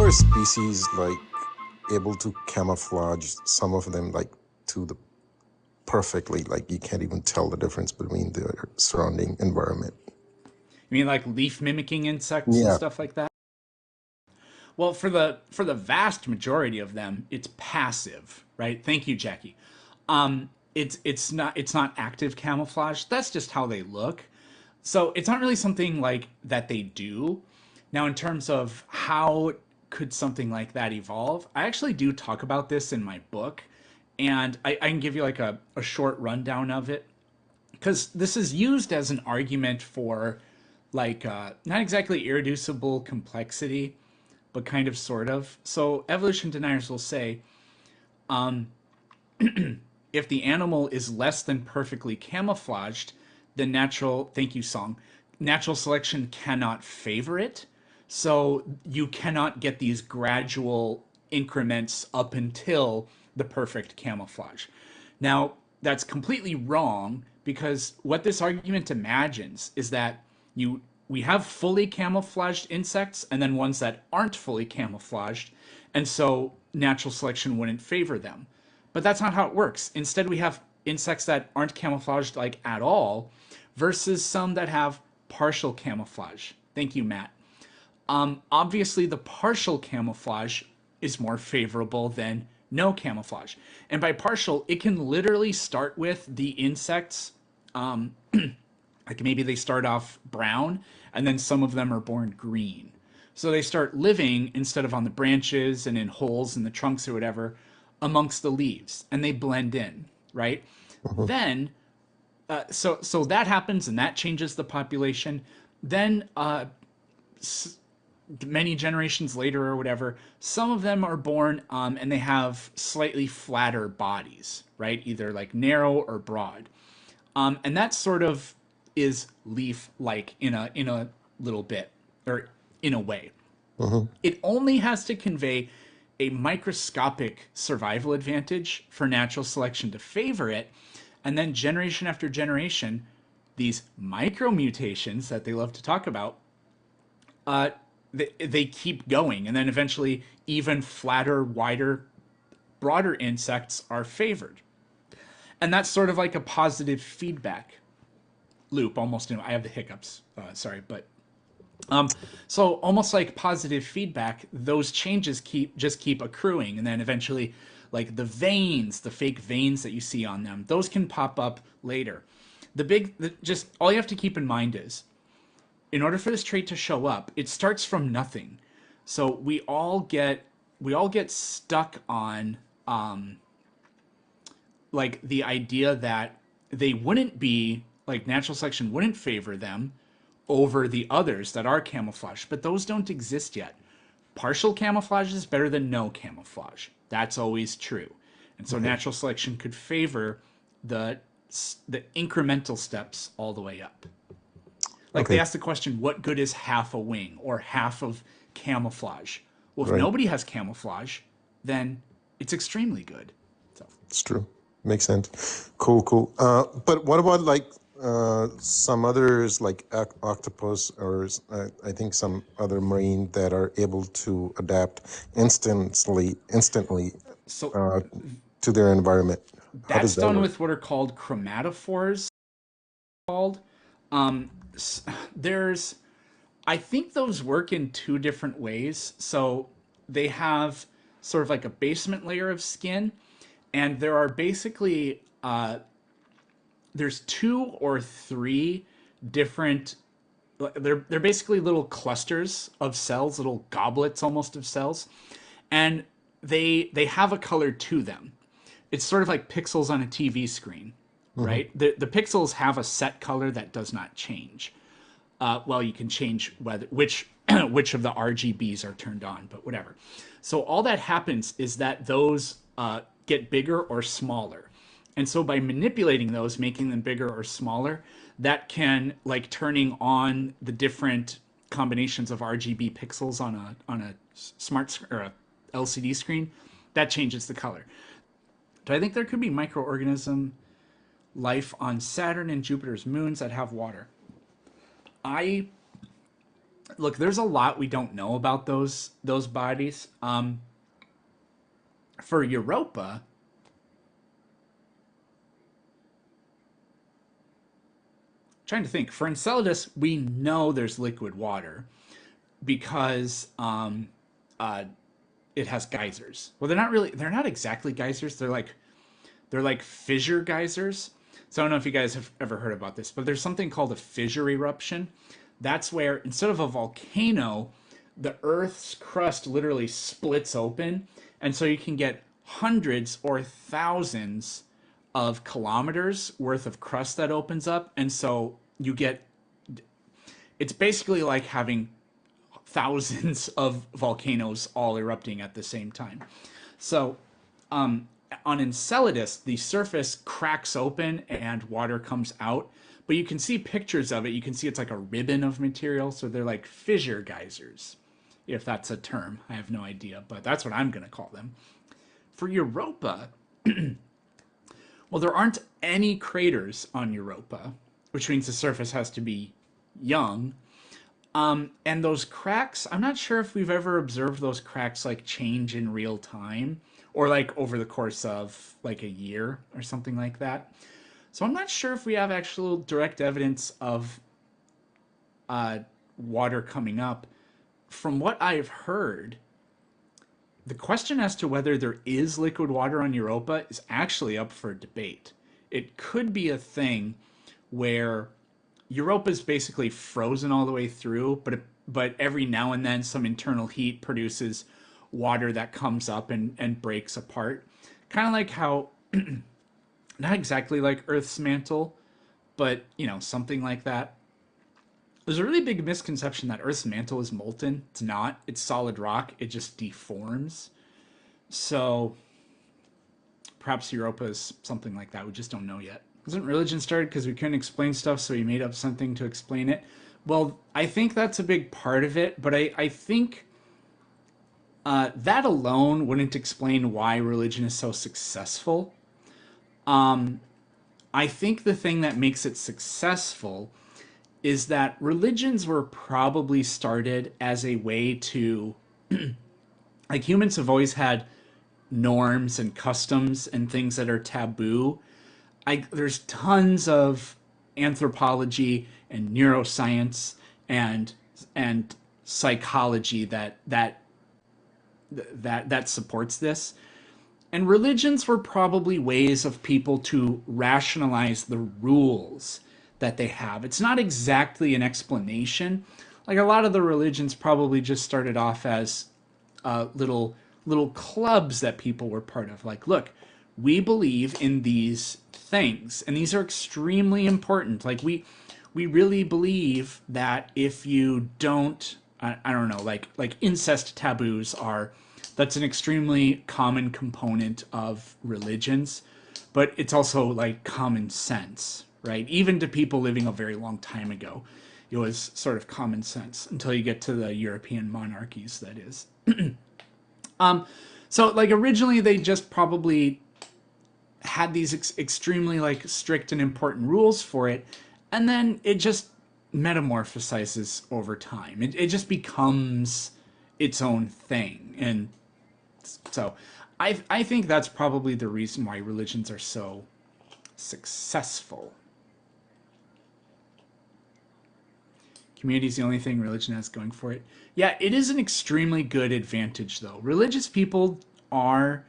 there species like able to camouflage some of them like to the perfectly, like you can't even tell the difference between the surrounding environment? You mean like leaf mimicking insects and Yeah. stuff like that? Well, for the vast majority of them, it's passive, right? Thank you, Jackie. It's not active camouflage. That's just how they look. So it's not really something like that they do. Now, in terms of how could something like that evolve, I actually do talk about this in my book, and I can give you like a short rundown of it because this is used as an argument for like not exactly irreducible complexity, but kind of sort of. So evolution deniers will say if the animal is less than perfectly camouflaged, then thank you, song, natural selection cannot favor it. So you cannot get these gradual increments up until the perfect camouflage. Now, that's completely wrong because what this argument imagines is that you we have fully camouflaged insects and then ones that aren't fully camouflaged, and so natural selection wouldn't favor them. But that's not how it works. Instead, we have insects that aren't camouflaged like at all versus some that have partial camouflage. Thank you, Matt. Obviously, the partial camouflage is more favorable than no camouflage. And by partial, it can literally start with the insects. Like maybe they start off brown and then some of them are born green. So they start living instead of on the branches and in holes in the trunks or whatever amongst the leaves and they blend in, right? Mhm. Then so that happens and that changes the population. Then many generations later or whatever, some of them are born and they have slightly flatter bodies, right? Either like narrow or broad. And that sort of is leaf-like in a little bit, or in a way. Mhm. It only has to convey a microscopic survival advantage for natural selection to favor it, and then generation after generation, these micro mutations that they love to talk about, they keep going, and then eventually even flatter, wider, broader insects are favored. And that's sort of like a positive feedback loop almost. I have the hiccups, sorry, but so almost like positive feedback, those changes keep accruing, and then eventually, like the fake veins that you see on them, those can pop up later. Just all you have to keep in mind is, in order for this trait to show up, it starts from nothing. So we all get stuck on like the idea that they wouldn't be like natural selection wouldn't favor them over the others that are camouflaged, but those don't exist yet. Partial camouflage is better than no camouflage. That's always true. And so Mhm. natural selection could favor the the incremental steps all the way up. Like they Okay. ask the question, what good is half a wing or half of camouflage? Well, if Right. nobody has camouflage, then it's extremely good. So It's true. Makes sense. Cool, cool. But what about like some others like octopus or I think some other marine that are able to adapt instantly so uh, to their environment? How does that's that done work? with what are called chromatophores. Called um, there's I think those work in two different ways. So they have sort of like a basement layer of skin, and there are basically there's two or three different. They're basically little clusters of cells, little goblets almost of cells, and they have a color to them. It's sort of like pixels on a TV screen, Hmm. right? The pixels have a set color that does not change. Well, you can change whether which which of the RGBs are turned on, but whatever. So all that happens is that those get bigger or smaller, and so by manipulating those, making them bigger or smaller, that can like turning on the different combinations of RGB pixels on a or a LCD screen, that changes the color. Do I think there could be microorganism life on Saturn and Jupiter's moons that have water? I Look, there's a lot we don't know about those bodies. For Europa, trying to think. For Enceladus, we know there's liquid water because uh, it has geysers. Well, they're not really. They're not exactly geysers. They're like fissure geysers. So I don't know if you guys have ever heard about this, but there's something called a fissure eruption. That's where instead of a volcano, the Earth's crust literally splits open, and so you can get hundreds or thousands of kilometers worth of crust that opens up, and so you get it's basically like having thousands of volcanoes all erupting at the same time. So on Enceladus, the surface cracks open and water comes out, but you can see pictures of it. You can see it's like a ribbon of material, so they're like fissure geysers, if that's a term. I have no idea, but that's what I'm going to call them. For Europa, well, there aren't any craters on Europa, which means the surface has to be young. And those cracks, I'm not sure if we've ever observed those cracks like change in real time or like over the course of like a year or something like that. So I'm not sure if we have actual direct evidence of uh, water coming up. From what I've heard, the question as to whether there is liquid water on Europa is actually up for debate. It could be a thing where Europa is basically frozen all the way through, but every now and then some internal heat produces water that comes up and breaks apart. Kind of like how, not exactly like Earth's mantle, but something like that. There's a really big misconception that Earth's mantle is molten. It's not. It's solid rock. It just deforms. So perhaps Europa is something like that. We just don't know yet. Wasn't religion started because we couldn't explain stuff, so we made up something to explain it? Well, I think that's a big part of it, but I think that alone wouldn't explain why religion is so successful. I think the thing that makes it successful is that religions were probably started as a way to, like, humans have always had norms and customs and things that are taboo. There's tons of anthropology and neuroscience and psychology that supports this. And religions were probably ways of people to rationalize the rules that they have. It's not exactly an explanation. Like a lot of the religions probably just started off as little clubs that people were part of. Like, look, we believe in these things, and these are extremely important. Like we really believe that if you don't, I don't know, like incest taboos are that's an extremely common component of religions, but it's also like common sense, right? Even to people living a very long time ago, it was sort of common sense until you get to the European monarchies, that is. So like originally they just probably had these extremely like strict and important rules for it, and then it just metamorphosizes over time. It just becomes its own thing, and so I think that's probably the reason why religions are so successful. Community is the only thing religion has going for it. Yeah, it is an extremely good advantage, though. Religious people are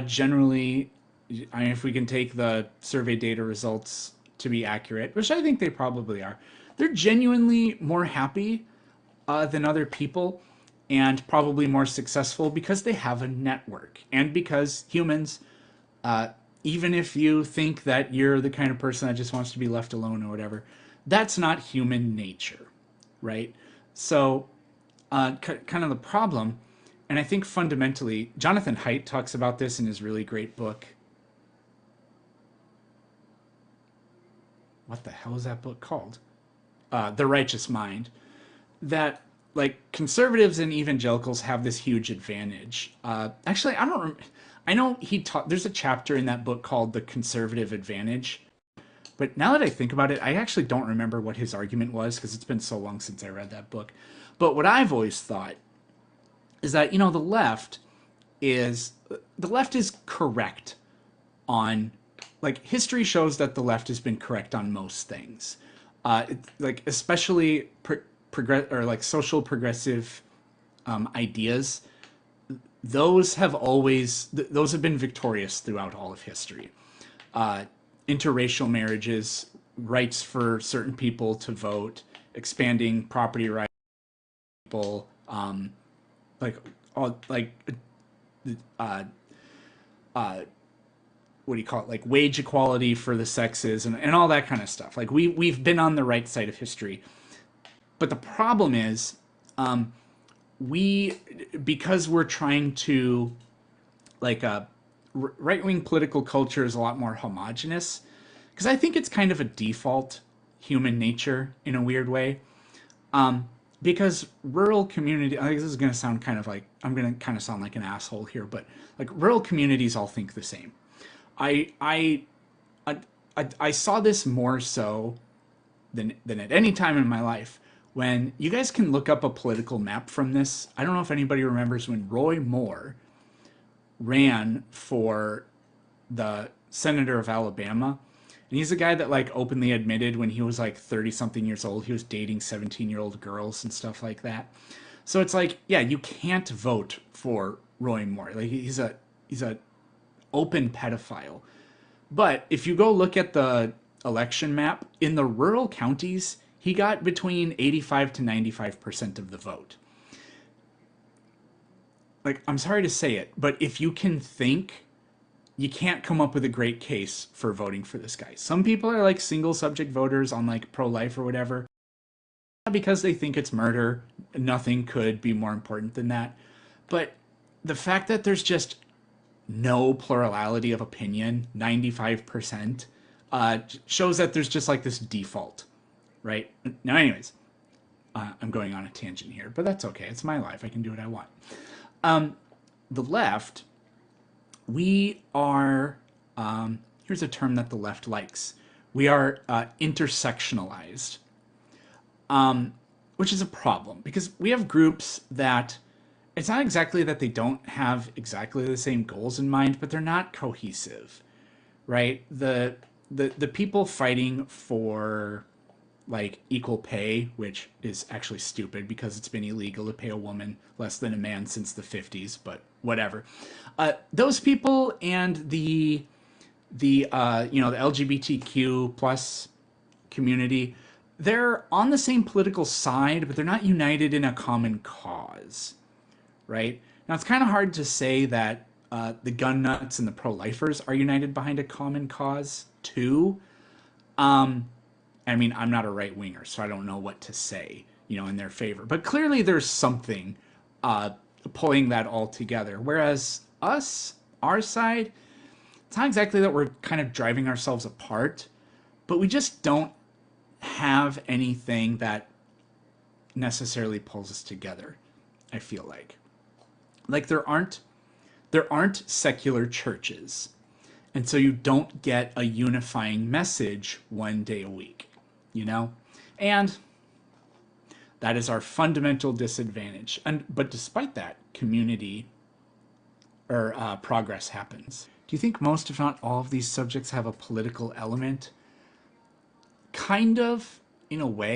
generally, I mean, if we can take the survey data results to be accurate, which I think they probably are, they're genuinely more happy than other people and probably more successful because they have a network and because humans, even if you think that you're the kind of person that just wants to be left alone or whatever, that's not human nature, right? So, kind of the problem, and I think fundamentally, Jonathan Haidt talks about this in his really great book. What the hell is that book called? The Righteous Mind. That like conservatives and evangelicals have this huge advantage. Actually, I don't. I know he taught. There's a chapter in that book called "The Conservative Advantage," But now that I think about it, I actually don't remember what his argument was because it's been so long since I read that book. But what I've always thought is that, is the left is correct on, like, history shows that the left has been correct on most things. Like, especially progress or like social progressive ideas, those have been victorious throughout all of history. Interracial marriages, rights for certain people to vote, expanding property rights, people, like all like uh, uh, what do you call it, like wage equality for the sexes, and all that kind of stuff. Like we've been on the right side of history, but the problem is, we because we're trying to, like, right wing political culture is a lot more homogenous, because I think it's kind of a default human nature in a weird way. Because rural community, I think this is going to sound kind of like, I'm going to kind of sound like an asshole here, but like rural communities all think the same. I I I saw this more so than at any time in my life. When you guys can look up a political map from this, I don't know if anybody remembers when Roy Moore ran for the senator of Alabama. And he's a guy that, like, openly admitted when he was like 30 something years old, he was dating 17-year-old girls and stuff like that. So it's like, yeah, you can't vote for Roy Moore. Like, he's a open pedophile. But if you go look at the election map, in the rural counties, he got between 85 to 95% of the vote. Like, I'm sorry to say it, but if you can think, you can't come up with a great case for voting for this guy. Some people are like single subject voters on like pro life or whatever because they think it's murder. Nothing could be more important than that. But the fact that there's just no plurality of opinion, 95%, shows that there's just like this default, right? Now, anyways, I'm going on a tangent here, but that's okay. It's my life. I can do what I want. The left, we are, here's a term that the left likes. We are intersectionalized, which is a problem because we have groups that, it's not exactly that they don't have exactly the same goals in mind, but they're not cohesive, right? The people fighting for, like, equal pay, which is actually stupid because it's been illegal to pay a woman less than a man since the 50s, but whatever. Those people and the LGBTQ plus community, they're on the same political side, but they're not united in a common cause, right? Now, it's kind of hard to say that the gun nuts and the pro-lifers are united behind a common cause too. I mean, I'm not a right winger, so I don't know what to say, in their favor. But clearly, there's something pulling that all together. Whereas our side, it's not exactly that we're kind of driving ourselves apart, but we just don't have anything that necessarily pulls us together. I feel like there aren't secular churches, and so you don't get a unifying message one day a week, and that is our fundamental disadvantage. But despite that, community or progress happens. Do you think most, if not all, of these subjects have a political element? Kind of, in a way.